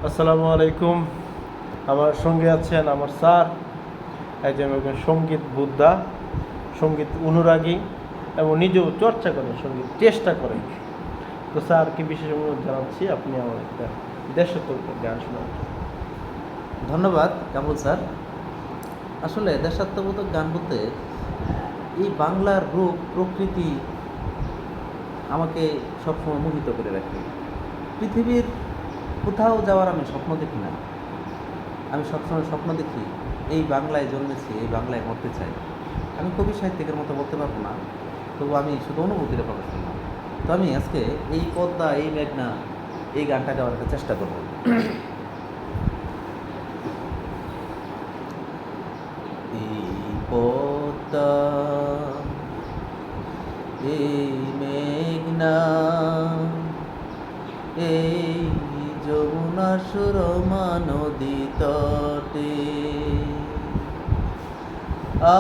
আসসালামু আলাইকুম। আমার সঙ্গে আছেন আমার স্যার, একজন সঙ্গীত বুদ্ধা, সঙ্গীত অনুরাগী এবং নিজেও চর্চা করেন, সঙ্গীত চেষ্টা করেন। তো স্যারকে বিশেষ অনুরোধ জানাচ্ছি, আপনি আমার একটা দেশাত্মবোধক গান শোনান। ধন্যবাদ কামরুল স্যার। আসলে দেশাত্মবোধক গান বলতে এই বাংলার রূপ প্রকৃতি আমাকে সবসময় মোহিত করে রাখে। পৃথিবীর কোথাও যাওয়ার আমি স্বপ্ন দেখি না। আমি সবসময় স্বপ্ন দেখি এই বাংলায় জন্মেছি, এই বাংলায় মরতে চাই। আমি কবি সাহিত্যিকের মতো বলতে পারবো না, তবু আমি শুধু অনুভূতিটা প্রকাশ করলাম। তো আমি আজকে এই পদ্মা এই মেঘনা এই গানটা গাওয়ার একটা চেষ্টা করব। এই পদ্মা এই মেঘনা এই যমুনা সুরমা নদী তটে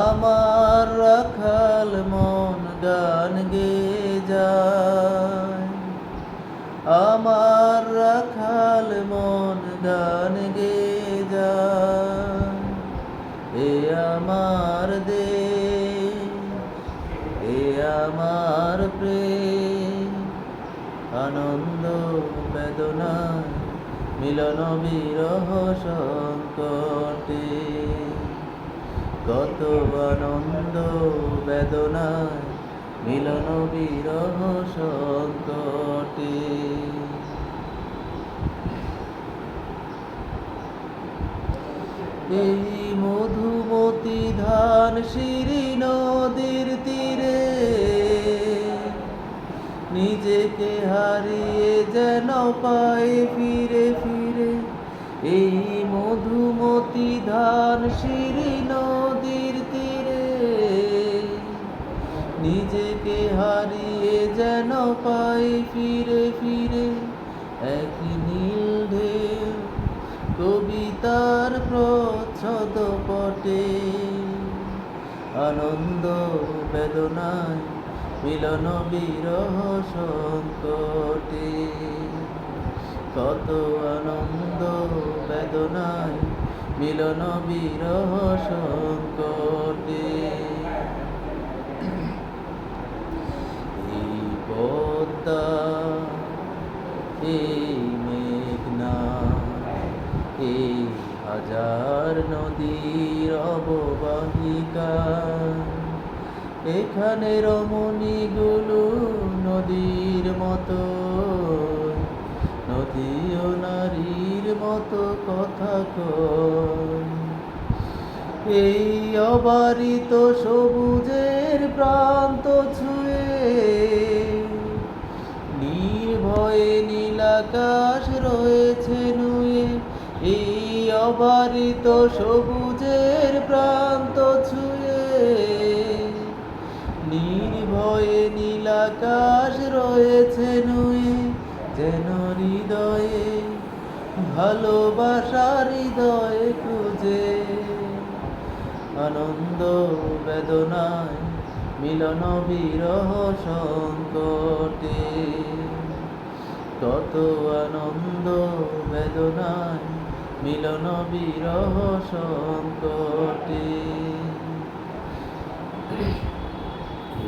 আমার রাখাল মন গান গেয়ে যায়। আমার রাখাল মন গান গেয়ে যায়। এ আমার দেশ, এ আমার প্রেম, আনন্দ বেদনায় মিলন বিরহ সংকটে। কত আনন্দ বেদনায় মিলন বিরহ সংকটে। এই মধুমতি ধান শিরি নদীর তীরে নিজেকে হারিয়ে যেন পাই ফিরে ফিরে। এই মধুমতি ধান শিরি নদীর তীরে নিজেকে হারিয়ে যেন পাই ফিরে ফিরে। একই নীল ঢেউ কবিতার প্রচ্ছদ পটে আনন্দ বেদনায় মিলন বিরহ সংকটে। কত আনন্দ বেদনায় মিলন বিরহ সংকটে। এই পদ্মা এই মেঘনা এই হাজার নদীর অববাহিকা, এখানে রমণীগুলো নদীর মতো, নদী ও নারীর মতো কথা কয়। এই অবারিত সবুজের প্রান্ত ছুঁয়ে নির্ভয়ে নীলাকাশ রয়েছে নুয়ে। এই অবারিত সবুজের প্রান্ত ছুঁয়ে নির্ভয়ে নীলাকাশ রয়েছে নুয়ে। যেন হৃদয়ে ভালোবাসার হৃদয়ে খুঁজে আনন্দ বেদনায় মিলন বিরহ সংকটে। কত আনন্দ বেদনায় মিলন বিরহ সংকটে।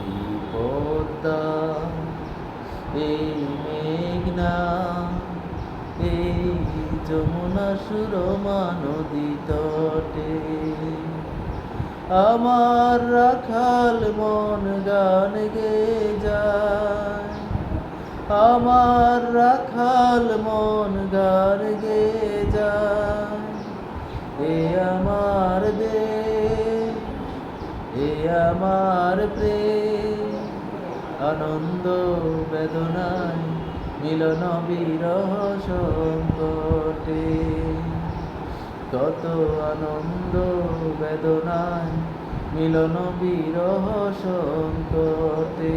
এই পদ্মা এই মেঘনা এই যমুনা সুরমা নদী তটে আমার রাখাল মন গান গেয়ে যায়। আমার রাখাল মন গান গেয়ে যায়। এ আমার দেশ, এ আমার প্রেম, আনন্দ বেদনায় মিলন বিরহ সংকটে। কত আনন্দ বেদনায় মিলন বিরহ সংকটে।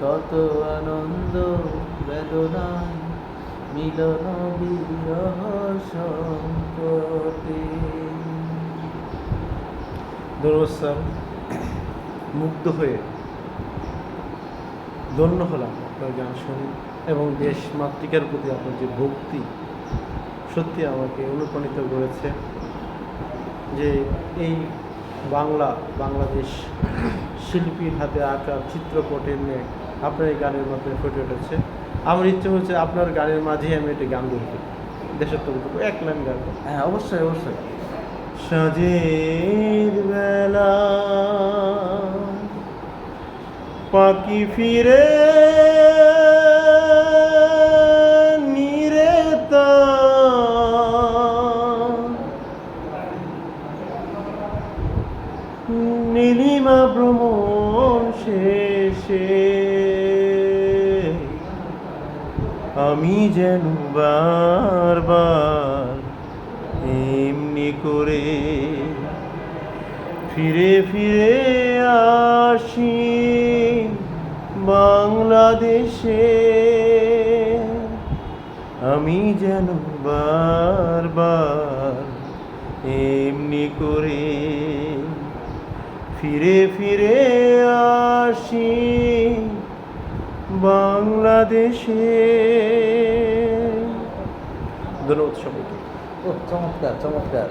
কত আনন্দ বেদনায় মিলন বিরহ সংকটে। ধন্যবাদ স্যার, মুগ্ধ হয়ে ধন্য হলাম আপনার গান শুনি এবং দেশ মাতৃকার প্রতি আপনার যে ভক্তি সত্যি আমাকে অনুপ্রাণিত করেছে যে এই বাংলাদেশ শিল্পীর হাতে আঁকা চিত্রপটের নিয়ে আপনার এই গানের মাধ্যমে ফুটে উঠেছে। আমার ইচ্ছে হচ্ছে আপনার গানের মাঝেই আমি একটা গান বলবো, দেশাত্মবোধক এক লাইন গান। হ্যাঁ, অবশ্যই অবশ্যই। সাজের বেলা পাখি ফিরে নীলিমা ভ্রমণ শেষে আমি যেন বারবার এমনি করে ফিরে ফিরে আসি বাংলাদেশে। আমি যেন বারবার এমনি করে ফিরে ফিরে আসি বাংলাদেশে। ধন্যবাদ সবাইকে। ও চমৎকার চমৎকার।